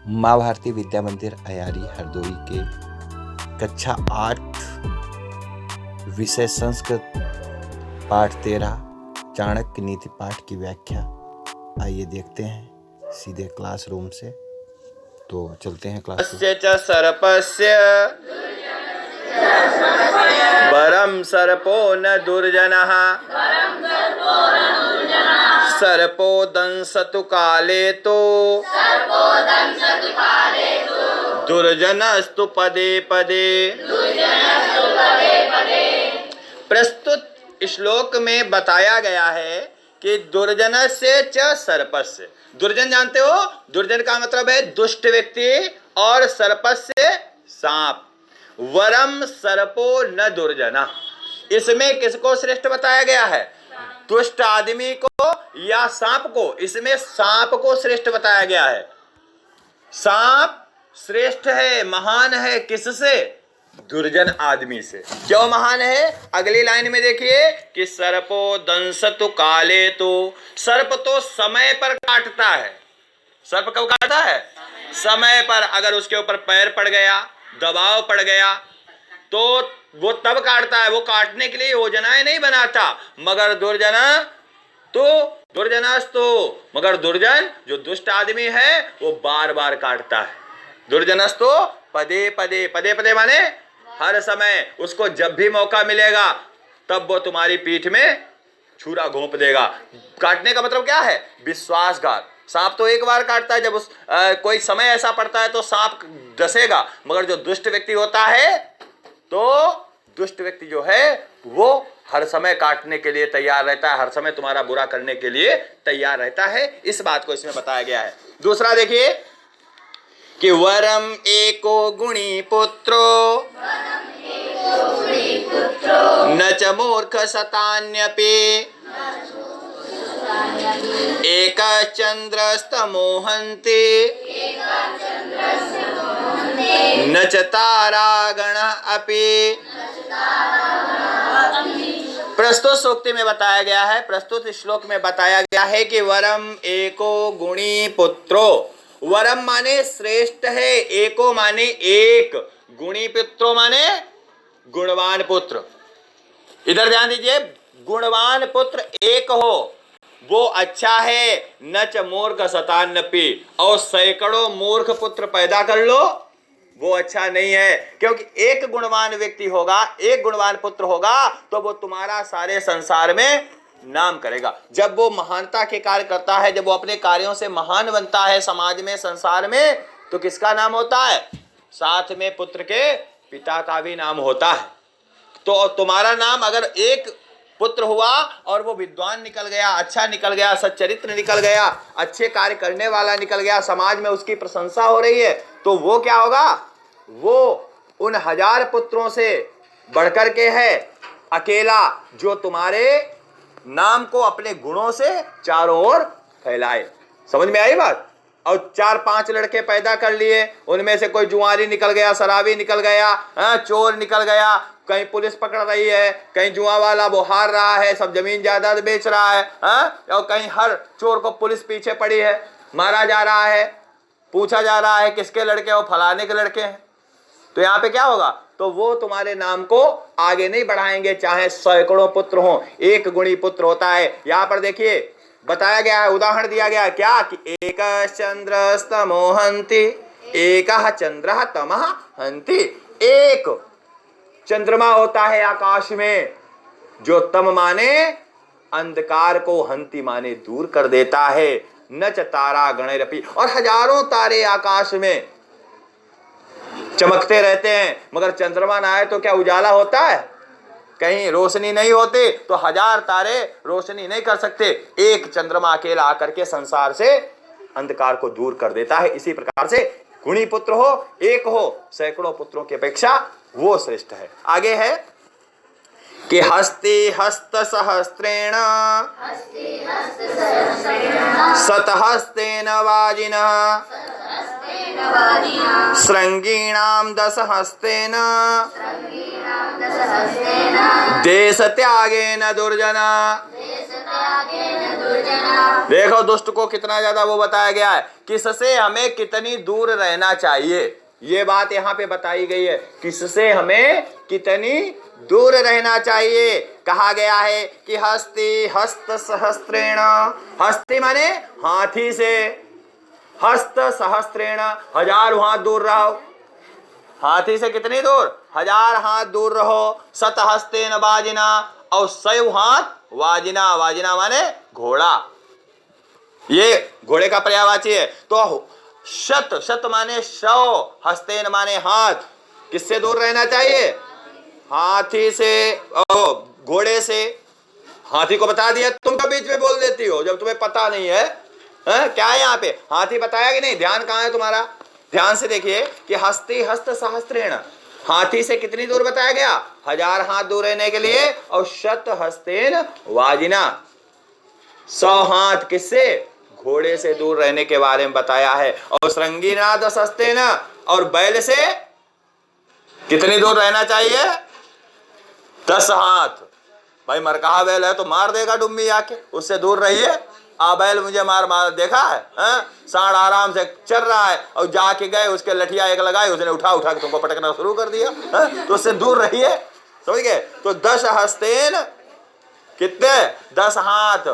माँ भारती विद्या मंदिर अयारी हरदोई के कक्षा 8 विषय संस्कृत पाठ 13 चाणक्य नीति पाठ की व्याख्या। आइए देखते हैं सीधे क्लासरूम से। तो चलते हैं क्लास। सर्पस्य वरम सर्पो न दुर्जनः सर्पो दंसतु काले तो दुर्जनस्तु पदे पदे। प्रस्तुत श्लोक में बताया गया है कि दुर्जनस्य च सर्पस्य। दुर्जन जानते हो, दुर्जन का मतलब है दुष्ट व्यक्ति, और सर्पस्य सांप। वरम सर्पो न दुर्जना, इसमें किसको श्रेष्ठ बताया गया है? दुष्ट आदमी को या सांप को? इसमें सांप को श्रेष्ठ बताया गया है। सांप श्रेष्ठ है, महान है, किससे? दुर्जन आदमी से। क्यों महान है? अगली लाइन में देखिए कि सर्पो दंसतु काले तो। सर्प तो समय पर काटता है। सर्प कब काटता है? समय पर। अगर उसके ऊपर पैर पड़ गया, दबाव पड़ गया, तो वो तब काटता है। वो काटने के लिए योजनाएं नहीं बनाता। मगर मगर दुर्जन जो दुष्ट आदमी है वो बार बार काटता है। दुर्जनस्तु पदे पदे। पदे पदे माने हर समय। उसको जब भी मौका मिलेगा तब वो तुम्हारी पीठ में छुरा घोंप देगा। काटने का मतलब क्या है? विश्वासघात। सांप तो एक बार काटता है, जब कोई समय ऐसा पड़ता है तो सांप डसेगा। मगर जो दुष्ट व्यक्ति होता है, तो दुष्ट व्यक्ति जो है वो हर समय काटने के लिए तैयार रहता है, हर समय तुम्हारा बुरा करने के लिए तैयार रहता है। इस बात को इसमें बताया गया है। दूसरा देखिए कि वरम एको गुणी पुत्रो न च मूर्ख शतान्यपि एक चंद्रस्तमोहन्ति न च तारागण अपि। प्रस्तुत सूक्ति में बताया गया है, प्रस्तुत श्लोक में बताया गया है कि वरम एको गुणी पुत्रो। वरम माने श्रेष्ठ है, एको माने एक, गुणी पुत्रो माने गुणवान पुत्र। इधर ध्यान दीजिए, गुणवान पुत्र एक हो वो अच्छा है। न च मूर्ख शतान्यपि, और सैकड़ों मूर्ख पुत्र पैदा कर लो वो अच्छा नहीं है। क्योंकि एक गुणवान व्यक्ति होगा, एक गुणवान पुत्र होगा, तो वो तुम्हारा सारे संसार में नाम करेगा। जब वो महानता के कार्य करता है, जब वो अपने कार्यों से महान बनता है समाज में, संसार में, तो किसका नाम होता है? साथ में पुत्र के पिता का भी नाम होता है। तो तुम्हारा नाम अगर एक पुत्र हुआ और वो विद्वान निकल गया, अच्छा निकल गया, सच्चरित्र निकल गया, अच्छे कार्य करने वाला निकल गया, समाज में उसकी प्रशंसा हो रही है, तो वो क्या होगा? वो उन 1000 पुत्रों से बढ़कर के है अकेला, जो तुम्हारे नाम को अपने गुणों से चारों ओर फैलाए। समझ में आई बात? और 4-5 लड़के पैदा कर लिए, उनमें से कोई जुआरी निकल गया, शराबी निकल गया, चोर निकल गया, कहीं पुलिस पकड़ रही है, कहीं जुआ वाला वो हार रहा है, सब जमीन जायदाद बेच रहा है, और कहीं हर चोर को पुलिस पीछे पड़ी है, मारा जा रहा है, पूछा जा रहा है किसके लड़के हो? फलाने के लड़के हैं। तो यहाँ पे क्या होगा? तो वो तुम्हारे नाम को आगे नहीं बढ़ाएंगे, चाहे सैकड़ों पुत्र हो, एक गुणी पुत्र होता है। यहाँ पर देखिए बताया गया है, उदाहरण दिया गया क्या कि एक चंद्रस्तमोहन्ति, एक चंद्र तमः हन्ति। एक चंद्रमा होता है आकाश में, जो तम माने अंधकार को, हंति माने दूर कर देता है। न च तारा गणैरपि, और हजारों तारे आकाश में चमकते रहते हैं, मगर चंद्रमा ना आए तो क्या उजाला होता है? कहीं रोशनी नहीं होती। तो 1000 तारे रोशनी नहीं कर सकते, एक चंद्रमा अकेला आकर के संसार से अंधकार को दूर कर देता है। इसी प्रकार से गुणी पुत्र हो, एक हो, सैकड़ों पुत्रों की अपेक्षा वो श्रेष्ठ है। आगे है कि हस्ते हस्त सहस्त्रेण शतहस्तेन वाजिनः श्रृंगीणां दशहस्तेन देश त्यागेन दुर्जना। देखो दुष्ट को कितना ज्यादा वो बताया गया है, किससे हमें कितनी दूर रहना चाहिए, ये बात यहाँ पे बताई गई है, किससे हमें कितनी दूर रहना चाहिए। कहा गया है कि हस्ति हस्त सहस्त्रेण, हस्ति माने हाथी से, हस्त सहस्त्रेण 1000 हाथ दूर रहो, हाथी से कितनी दूर, 1000 हाथ दूर रहो। सत हस्तेन वाजिना, और 100 हाथ वाजिना, वाजिना माने घोड़ा, ये घोड़े का पर्यायवाची है। तो शत, शत माने 100, हस्तेन माने हाथ, किससे दूर रहना चाहिए, हाथी से, घोड़े से। हाथी को बता दिया, तुम तो बीच में बोल देती हो जब तुम्हें पता नहीं है, क्या है यहाँ पे, हाथी बताया कि नहीं, ध्यान कहाँ है तुम्हारा, ध्यान से देखिए कि हस्ती हस्त सहस्त्रेण, हाथी से कितनी दूर बताया गया, 1000 हाथ दूर रहने के लिए, और शत हस्तेन वाजिना 100 हाथ किससे, घोड़े से दूर रहने के बारे में बताया है। और श्रृंगीनाद हस्तेन, और बैल से कितनी दूर रहना चाहिए, 10 हाथ। भाई मरकहा बैल है तो मार देगा डुम्मी आके, उससे दूर रहिए। बैल मुझे मार देखा है, सांड आराम से चल रहा है और जाके गए, उसके लठिया एक लगाई, उसने उठा उठा के तुमको पटकना शुरू कर दिया, तो उससे दूर रहिए, समझ गए। तो 10 हस्तेन कितने, 10 हाथ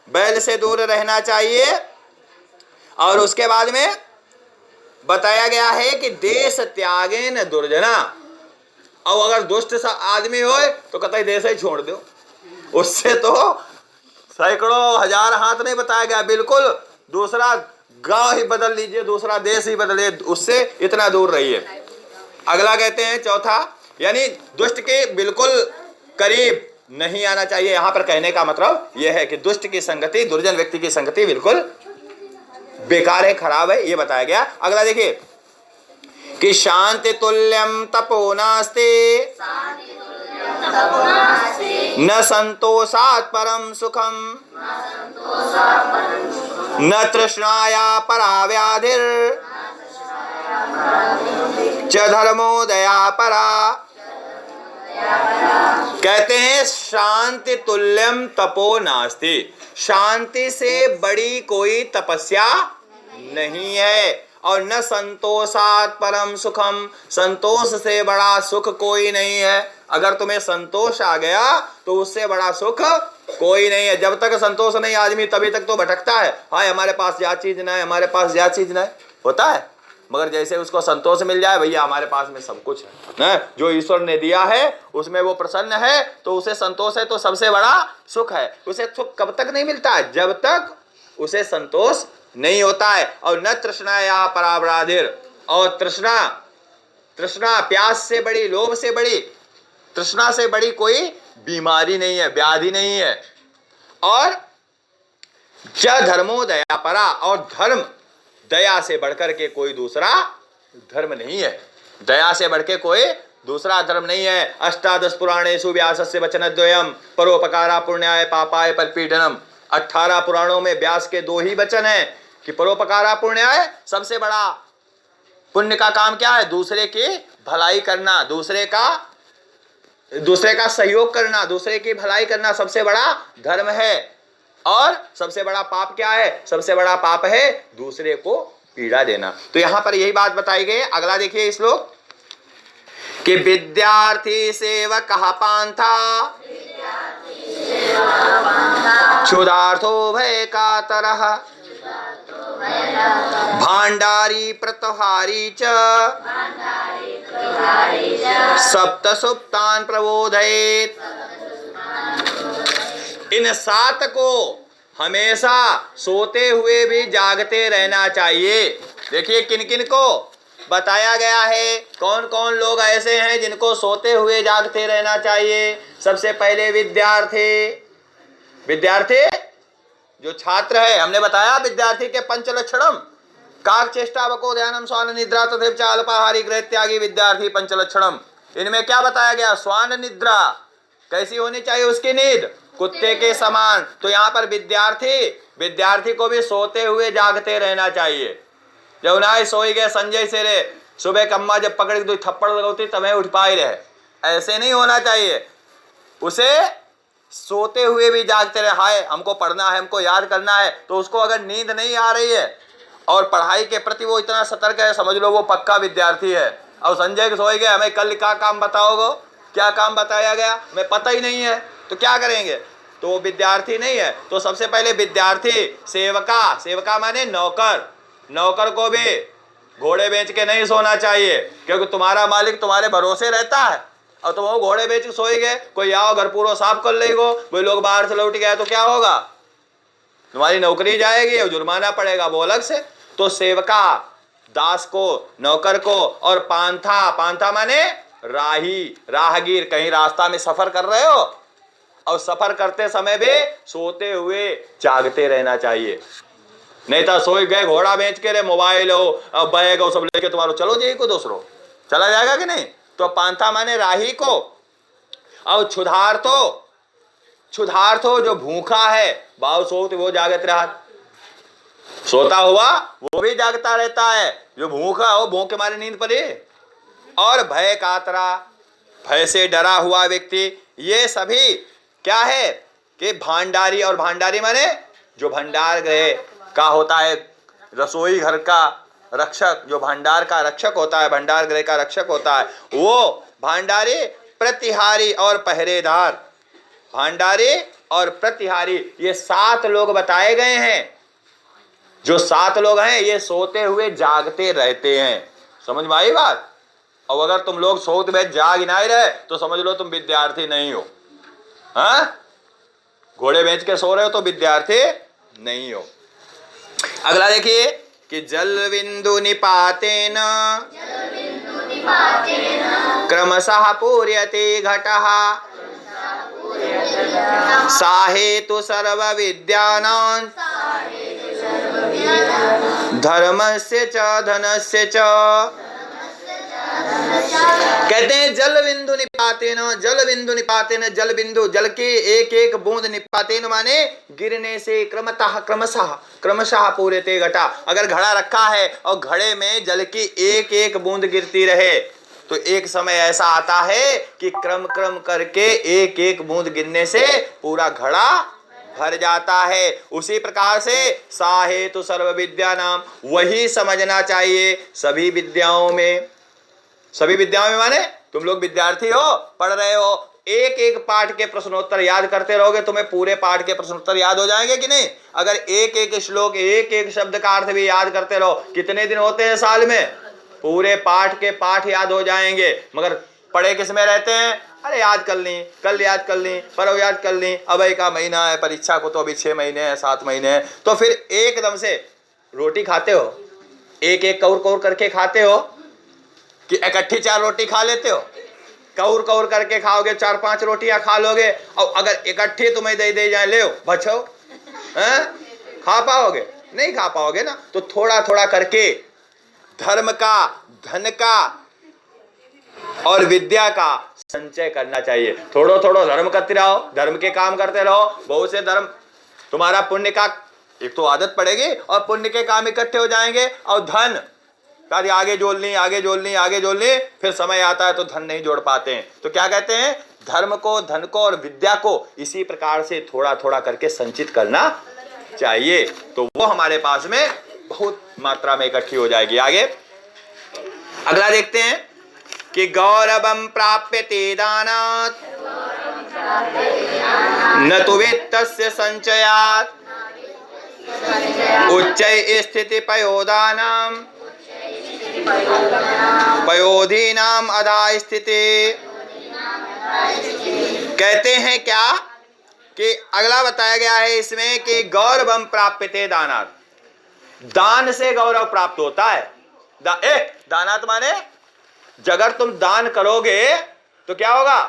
बैल से दूर रहना चाहिए। और उसके बाद में बताया गया है कि देश त्यागेन दुर्जना, और अगर दुष्ट सा आदमी हो तो कतई देश ही छोड़ दो, उससे तो सैकड़ों 1000 हाथ नहीं बताया गया, बिल्कुल दूसरा गांव ही बदल लीजिए, दूसरा देश ही बदलिए, उससे इतना दूर रहिए। अगला कहते हैं चौथा, यानी दुष्ट के बिल्कुल करीब नहीं आना चाहिए। यहां पर कहने का मतलब यह है कि दुष्ट की संगति, दुर्जन व्यक्ति की संगति बिल्कुल बेकार है, खराब है, ये बताया गया। अगला देखिए कि शांति तुल्यम तपो नास्ति, न संतोषात् परम सुखम, न तृष्णाया परा व्याधिर, च धर्मो दया परा। कहते हैं शांति तुल्यम तपो नास्ति, शांति से बड़ी कोई तपस्या नहीं है, और न संतोषात् परम सुखम, संतोष से बड़ा सुख कोई नहीं है। अगर तुम्हें संतोष आ गया तो उससे बड़ा सुख कोई नहीं है। जब तक संतोष नहीं आदमी तभी तक तो भटकता है, हाय हमारे पास यह चीज ना है, हमारे पास यह चीज ना है, होता है। मगर जैसे उसको संतोष मिल जाए, भैया हमारे पास में सब कुछ है, जो ईश्वर ने दिया है उसमें वो प्रसन्न है, तो उसे संतोष है, तो सबसे बड़ा सुख है। उसे सुख कब तक नहीं मिलता है, जब तक उसे संतोष नहीं होता है। और न तृष्णा या परावराधिर, और तृष्णा, तृष्णा प्यास से बड़ी, लोभ से बड़ी, तृष्णा से बड़ी कोई बीमारी नहीं है, व्याधि नहीं है। और च धर्मो दया परा, और धर्म दया से बढ़कर के कोई दूसरा धर्म नहीं है, दया से बढ़ के कोई दूसरा धर्म नहीं है। अष्टादश पुराणेषु व्यासस्य वचनद्वयम् परोपकारा पुण्याय पापाय परपीडनम, 18 पुराणों में व्यास के 2 ही वचन हैं कि परोपकारा पुण्याय, सबसे बड़ा पुण्य का काम क्या है, दूसरे की भलाई करना, दूसरे का सहयोग करना, दूसरे की भलाई करना सबसे बड़ा धर्म है। और सबसे बड़ा पाप क्या है, सबसे बड़ा पाप है दूसरे को पीड़ा देना। तो यहां पर यही बात बताई गई। अगला देखिए श्लोक कि विद्यार्थी सेवक पांथा, क्षुधार्थो भय कातरः, भांडारी प्रतहारी च, सप्त सुप्तान प्रबोधयेत्। इन 7 को हमेशा सोते हुए भी जागते रहना चाहिए। देखिए किन किन को बताया गया है, कौन कौन लोग ऐसे हैं जिनको सोते हुए जागते रहना चाहिए। सबसे पहले विद्यार्थी, विद्यार्थी जो छात्र है, हमने बताया विद्यार्थी के 5 लक्षणम, काक चेष्टा वको ध्यानम स्वान निद्रा तथा अल्पाहारी गृह त्यागी विद्यार्थी 5 लक्षणम। इनमें क्या बताया गया, स्वान निद्रा कैसी होनी चाहिए, उसकी नींद कुत्ते के समान। तो यहाँ पर विद्यार्थी को भी सोते हुए जागते रहना चाहिए। जब ना सोई गए संजय से रे, सुबह कम्मा जब पकड़ के 2 थप्पड़ लगती तब उठ पाई रहे, ऐसे नहीं होना चाहिए। उसे सोते हुए भी जागते रहे, हाय हमको पढ़ना है, हमको याद करना है, तो उसको अगर नींद नहीं आ रही है और पढ़ाई के प्रति वो इतना सतर्क है, समझ लो वो पक्का विद्यार्थी है। और संजय के सोए गए, हमें कल क्या काम बताओगे, क्या काम बताया गया, हमें पता ही नहीं है, तो क्या करेंगे, तो वो विद्यार्थी नहीं है। तो सबसे पहले विद्यार्थी, सेवका, सेवका माने नौकर, नौकर को भी घोड़े बेच के नहीं सोना चाहिए, क्योंकि तुम्हारा मालिक तुम्हारे भरोसे रहता है। और तुम वो घोड़े बेच के सोएगे, कोई आओ घर पूरा साफ कर लेगो, कोई लोग बाहर से लौट गए तो क्या होगा, तुम्हारी नौकरी जाएगी और जुर्माना पड़ेगा, वो अलग से। तो सेवका, दास को, नौकर को, और पांथा, पांथा माने राही, राहगीर, कहीं रास्ता में सफर कर रहे हो और सफर करते समय भी सोते हुए जागते रहना चाहिए। नहीं तो सोए गए घोड़ा बेच के रे, मोबाइल हो बैग हो सब लेके तुम्हारो चलो जाइए को दूसरो चला जाएगा कि नहीं। तो पांथा माने राही को। और क्षुधार्थ हो जो भूखा है, बाव सोते वो जागत रहा, सोता हुआ वो भी जागता रहता है, जो भूखा हो भूख के मारे नींद पड़े। और भय कातरा, भय से डरा हुआ व्यक्ति, ये सभी क्या है कि भांडारी, और भांडारी माने जो भंडार गृह का होता है, रसोई घर का रक्षक, जो भंडार का रक्षक होता है, भंडार गृह का रक्षक होता है, वो भांडारी, प्रतिहारी और पहरेदार। भांडारी और प्रतिहारी, ये 7 लोग बताए गए हैं। जो 7 लोग हैं ये सोते हुए जागते रहते हैं। समझ में आई बात। और अगर तुम लोग सोते हुए जाग ही नहीं रहे तो समझ लो तुम विद्यार्थी नहीं हो। हाँ, घोड़े बेच के सो रहे हो तो विद्यार्थी नहीं हो। अगला देखिए कि जल बिंदु निपातेन क्रमशः पूर्यते घटः साहेतु सर्व विद्यानां धर्मस्य च धनस्य च। कहते हैं जल बिंदु निपातेन, जल बिंदु निपातेन, जल बिंदु, जल के एक एक बूंद, निपातेन माने गिरने से, क्रमतः क्रमशः पूर्यते घटा। अगर घड़ा रखा है और घड़े में जल की एक एक बूंद गिरती रहे तो एक समय ऐसा आता है कि क्रम क्रम करके एक एक बूंद गिरने से पूरा घड़ा भर जाता है। उसी प्रकार से साहेतु सर्व विद्या नाम, वही समझना चाहिए सभी विद्याओं में। सभी विद्याओं में माने तुम लोग विद्यार्थी हो, पढ़ रहे हो, एक एक पाठ के प्रश्नोत्तर याद करते रहोगे, तुम्हें पूरे पाठ के प्रश्नोत्तर याद हो जाएंगे कि नहीं। अगर एक एक श्लोक, एक एक शब्द का अर्थ भी याद करते रहो, कितने दिन होते हैं साल में, पूरे पाठ के पाठ याद हो जाएंगे। मगर पढ़े किस में रहते हैं, अरे याद कर ली, कल याद कर ली, परव याद कर ली, अब एक का महीना है, परीक्षा को तो अभी 6 महीने हैं, 7 महीने हैं, तो फिर एकदम से रोटी खाते हो, एक एक कौर कौर करके खाते हो कि इकट्ठी 4 रोटी खा लेते हो। कौर कौर करके खाओगे, 4-5 रोटियां खा लोगे, और अगर इकट्ठी तुम्हें दे जाए, ले बचो, खा पाओगे, नहीं खा पाओगे ना। तो थोड़ा थोड़ा करके धर्म का, धन का और विद्या का संचय करना चाहिए। थोड़ा थोड़ा धर्म करते रहो, धर्म के काम करते रहो, बहुत से धर्म तुम्हारा पुण्य का एक तो आदत पड़ेगी और पुण्य के काम इकट्ठे हो जाएंगे। और धन आगे जोड़ ली, आगे जोड़ ली, आगे जोड़ ली, फिर समय आता है तो धन नहीं जोड़ पाते हैं। तो क्या कहते हैं, धर्म को, धन को और विद्या को इसी प्रकार से थोड़ा थोड़ा करके संचित करना चाहिए, तो वो हमारे पास में बहुत मात्रा में इकट्ठी हो जाएगी। आगे अगला देखते हैं कि गौरवम प्राप्यते दानात् न तु वित्तस्य संचयात् उच्चै स्थिति पयोदानां पयोधीनाम अदा स्थिति। कहते हैं क्या कि अगला बताया गया है इसमें कि गौरवम प्राप्यते दानात्, दान से गौरव प्राप्त होता है। दानात् माने अगर तुम दान करोगे तो क्या होगा,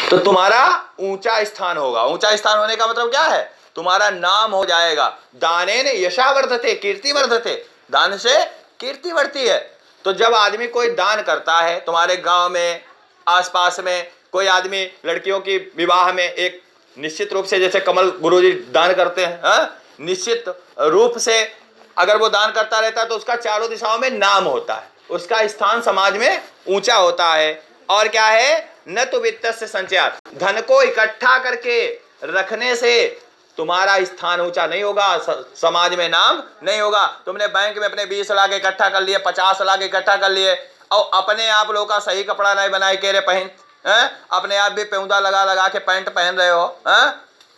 तो तुम्हारा ऊंचा स्थान होगा। ऊंचा स्थान होने का मतलब क्या है, तुम्हारा नाम हो जाएगा। दानेन यशा वर्धते, कीर्ति वर्धते, दान से कीर्ति बढ़ती है। तो जब आदमी कोई दान करता है, तुम्हारे गांव में, आसपास में कोई आदमी लड़कियों की विवाह में एक निश्चित रूप से, जैसे कमल गुरुजी दान करते हैं, निश्चित रूप से अगर वो दान करता रहता है तो उसका चारों दिशाओं में नाम होता है, उसका स्थान समाज में ऊंचा होता है। और क्या है, न तो वित्तस्य संचयात्, धन को इकट्ठा करके रखने से तुम्हारा स्थान ऊंचा नहीं होगा, समाज में नाम नहीं होगा। तुमने बैंक में अपने 20 लाख इकट्ठा कर लिए, 50 लाख इकट्ठा कर लिए, और अपने आप लोग का सही कपड़ा नहीं बनाए के रे पहन, अपने आप भी पेउदा लगा लगा के पैंट पहन रहे हो,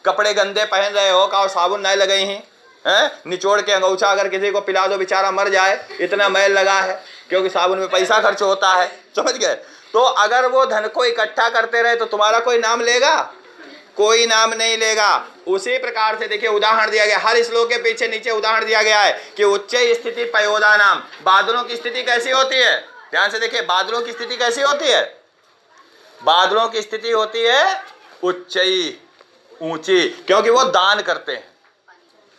कपड़े गंदे पहन रहे हो, का साबुन नहीं लगे ही, निचोड़ के अंगूछा अगर किसी को पिला दो बेचारा मर जाए, इतना मैल लगा है, क्योंकि साबुन में पैसा खर्च होता है, समझ गए। तो अगर वो धन को इकट्ठा करते रहे तो तुम्हारा कोई नाम लेगा, कोई नाम नहीं लेगा। उसी प्रकार से देखिए उदाहरण दिया गया, हर श्लोक के पीछे नीचे उदाहरण दिया गया है कि उच्च स्थिति पयोदा नाम, बादलों की स्थिति कैसी होती है, ध्यान से देखिए, बादलों की स्थिति कैसी होती है, बादलों की स्थिति होती है उच्चई, ऊंची, क्योंकि वो दान करते हैं।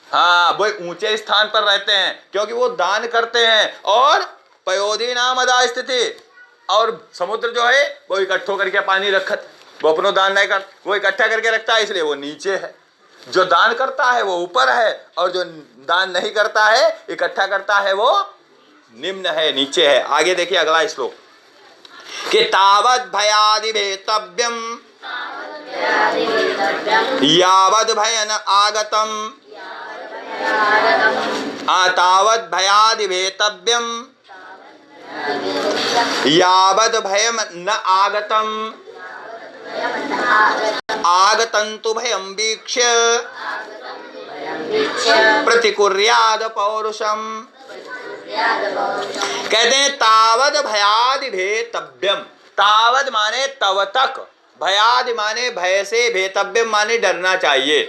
हाँ, वो ऊंचे स्थान पर रहते हैं क्योंकि वो दान करते हैं। और पयोधी नाम अदा स्थिति, और समुद्र जो है वो इकट्ठो करके पानी रखत, वो अपनो दान नहीं कर, वो इकट्ठा करके रखता है, इसलिए वो नीचे है। जो दान करता है वो ऊपर है, और जो दान नहीं करता है, इकट्ठा करता है, वो निम्न है, नीचे है। आगे देखिए अगला श्लोक कि तावद भयादि भेतव्यम यावद भय न आगतम, तावद भयादि भेतव्यम यावद भयम न आगतम, आगतंतु भयं वीक्ष्य प्रतिकुर्याद पौरुषम। कहते हैं तावद भयादि भेतव्यम, तावद माने तब तक, भयादि माने भय से, भेतव्यम माने डरना चाहिए,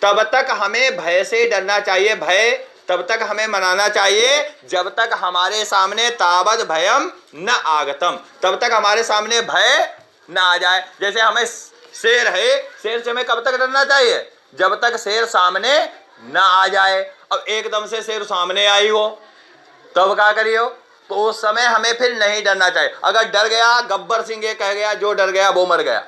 तब तक हमें भय से डरना चाहिए, भय तब तक हमें मनाना चाहिए जब तक हमारे सामने तावद भयम न आगतम, तब तक हमारे सामने भय न आ जाए। जैसे हमें शेर है, शेर से हमें कब तक डरना चाहिए, जब तक शेर सामने न आ जाए। अब एकदम से शेर सामने आई हो तब क्या करियो, तो उस समय हमें फिर नहीं डरना चाहिए। अगर डर गया, गब्बर सिंह ये कह गया, जो डर गया वो मर गया,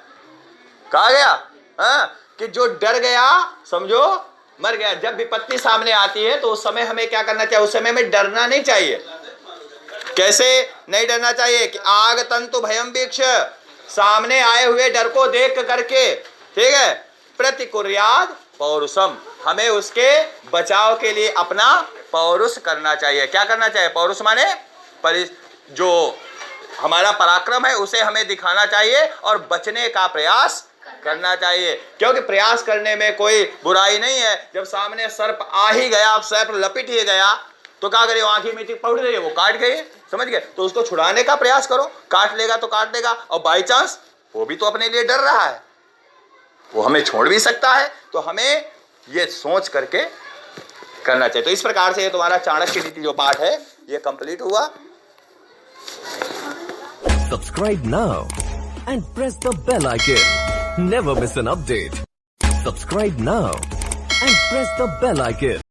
कहा गया कि जो डर गया समझो मर गया। जब विपत्ति सामने आती है तो उस समय हमें क्या करना चाहिए, उस समय में डरना नहीं चाहिए। कैसे नहीं डरना चाहिए कि आग तंतु भयम वीक्ष, सामने आए हुए डर को देख करके, ठीक है, प्रतिकुर्याद पौरुषम, हमें उसके बचाव के लिए अपना पौरुष करना चाहिए। क्या करना चाहिए, पौरुष माने जो हमारा पराक्रम है उसे हमें दिखाना चाहिए और बचने का प्रयास करना चाहिए, क्योंकि प्रयास करने में कोई बुराई नहीं है। जब सामने सर्प आ ही गया, अब सर्प लपिट ही गया तो क्या करिए, आंखी मीठी पड़ रही है, वो काट गई, समझ गए, तो उसको छुड़ाने का प्रयास करो, काट लेगा तो काट देगा, और बाई चांस वो भी तो अपने लिए डर रहा है, वो हमें छोड़ भी सकता है, तो हमें ये सोच करके करना चाहिए। तो इस प्रकार से ये तुम्हारा चाणक्य नीति जो पाठ है ये कंप्लीट हुआ। Subscribe now and press the bell icon. Never miss an update. Subscribe now and press the bell icon.